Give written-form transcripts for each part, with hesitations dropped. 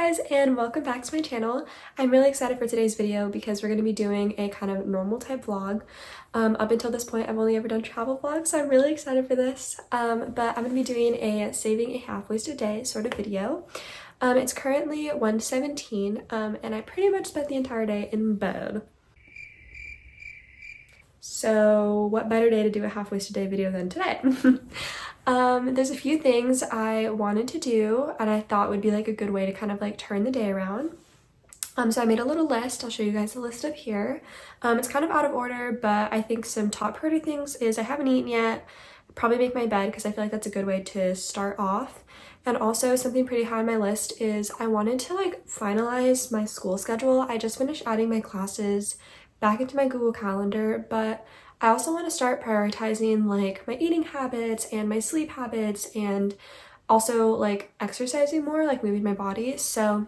guys, and welcome back to my channel. I'm really excited for today's video because we're going to be doing a kind of normal type vlog. Up until this point I've only ever done travel vlogs, so I'm really excited for this. But I'm going to be doing a saving a half-wasted day sort of video. It's currently 1:17 and I pretty much spent the entire day in bed. So what better day to do a half-wasted day video than today? There's a few things I wanted to do and I thought would be like a good way to kind of like turn the day around. So I made a little list. I'll show you guys the list up here. It's kind of out of order, but I think some top priority things is I haven't eaten yet, probably make my bed because I feel like that's a good way to start off. And also something pretty high on my list is I wanted to like finalize my school schedule. I just finished adding my classes back into my Google Calendar, but I also want to start prioritizing like my eating habits and my sleep habits and also like exercising more, like moving my body. So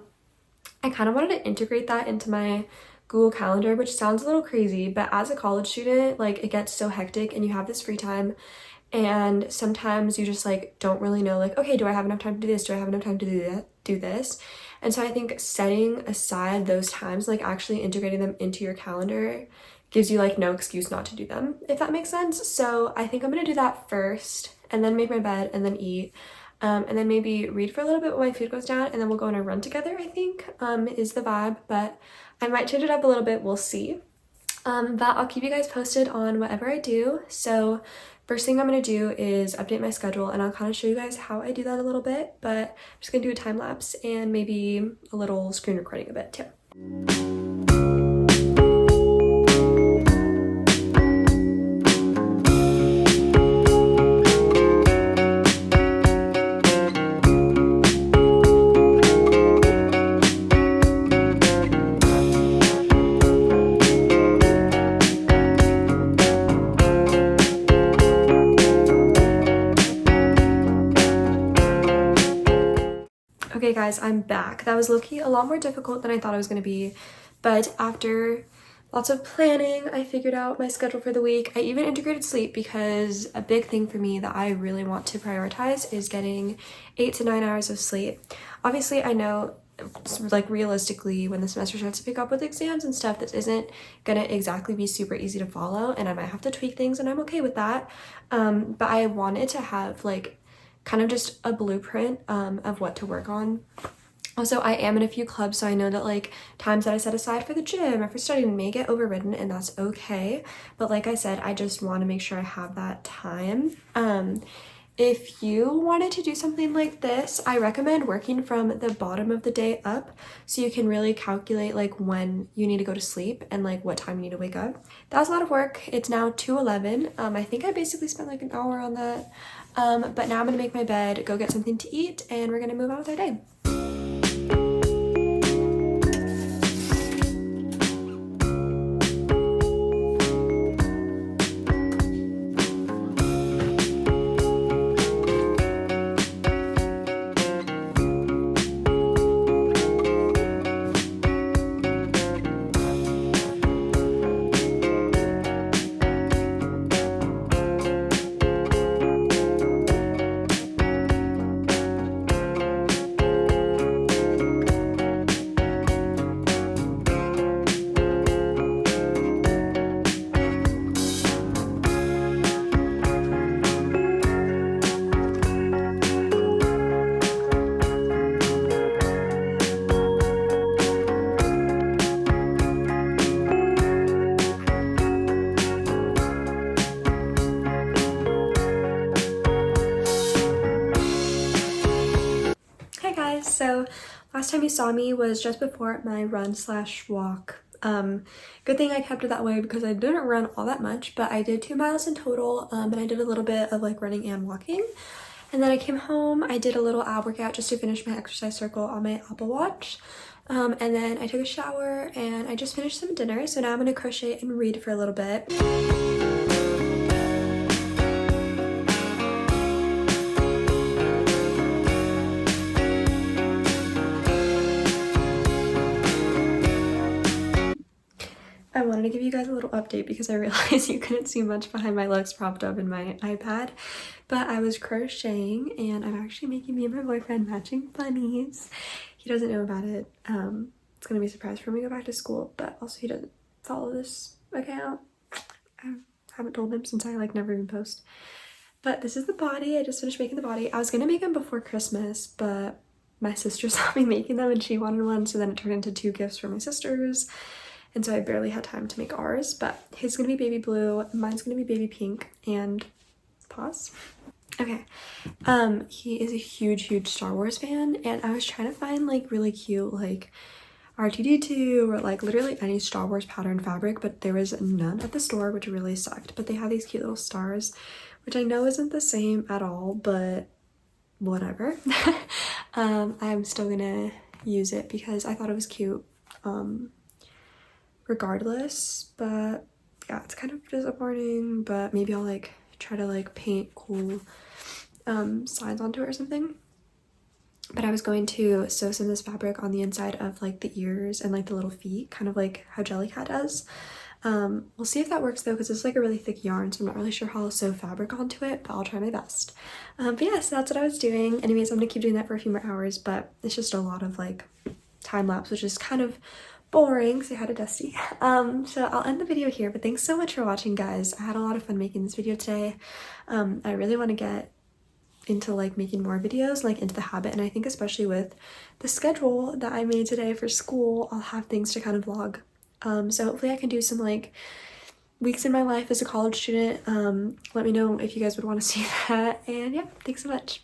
I kind of wanted to integrate that into my Google Calendar, which sounds a little crazy, but as a college student, like it gets so hectic and you have this free time and sometimes you just like don't really know like, okay, do I have enough time to do this? Do I have enough time to do this? And so I think setting aside those times, like actually integrating them into your calendar gives you like no excuse not to do them, if that makes sense. So I think I'm gonna do that first and then make my bed and then eat. And then maybe read for a little bit when my food goes down and then we'll go on a run together, I think, is the vibe, but I might change it up a little bit, we'll see. But I'll keep you guys posted on whatever I do. So first thing I'm gonna do is update my schedule and I'll kind of show you guys how I do that a little bit, but I'm just gonna do a time lapse and maybe a little screen recording of it too. Okay guys, I'm back. That was low-key a lot more difficult than I thought it was going to be, but after lots of planning, I figured out my schedule for the week. I even integrated sleep because a big thing for me that I really want to prioritize is getting 8 to 9 hours of sleep. Obviously, I know like realistically when the semester starts to pick up with exams and stuff, this isn't gonna exactly be super easy to follow and I might have to tweak things and I'm okay with that. But I wanted to have like kind of just a blueprint of what to work on. Also, I am in a few clubs, so I know that like times that I set aside for the gym or for studying may get overridden and that's okay. But like I said, I just want to make sure I have that time. If you wanted to do something like this, I recommend working from the bottom of the day up so you can really calculate like when you need to go to sleep and like what time you need to wake up. That was a lot of work. It's now 2:11. I think I basically spent like an hour on that. But now I'm gonna make my bed, go get something to eat, and we're gonna move on with our day. So last time you saw me was just before my run/walk. Good thing I kept it that way because I didn't run all that much, but I did 2 miles in total, and I did a little bit of like running and walking. And then I came home, I did a little ab workout just to finish my exercise circle on my Apple Watch. And then I took a shower and I just finished some dinner. So now I'm gonna crochet and read for a little bit. I wanted to give you guys a little update because I realized you couldn't see much behind my legs propped up in my iPad, but I was crocheting and I'm actually making me and my boyfriend matching bunnies. he doesn't know about it. It's gonna be a surprise for when we go back to school, but also he doesn't follow this account. I haven't told him since I like never even post. But this is the body. I just finished making the body. I was gonna make them before Christmas, but my sister saw me making them and she wanted one, so then it turned into 2 gifts for my sisters. And so I barely had time to make ours, but his is gonna be baby blue, mine's gonna be baby pink, and pause. Okay, he is a huge Star Wars fan, and I was trying to find like really cute like R2-D2 or like literally any Star Wars pattern fabric, but there was none at the store, which really sucked. But they have these cute little stars, which I know isn't the same at all, but whatever. I'm still gonna use it because I thought it was cute regardless. But yeah, it's kind of disappointing, but maybe I'll like try to like paint cool signs onto it or something. But I was going to sew some of this fabric on the inside of like the ears and like the little feet, kind of like how Jellycat does. We'll see if that works though, because it's like a really thick yarn, so I'm not really sure how I'll sew fabric onto it, but I'll try my best. But yeah, so that's what I was doing. Anyways, I'm gonna keep doing that for a few more hours, but it's just a lot of like time lapse, which is kind of boring. Say hi to Dusty. So I'll end the video here, but thanks so much for watching, guys. I had a lot of fun making this video today. I really want to get into like making more videos, like into the habit, and I think especially with the schedule that I made today for school, I'll have things to kind of vlog. So hopefully I can do some like weeks in my life as a college student. Let me know if you guys would want to see that, and yeah, thanks so much.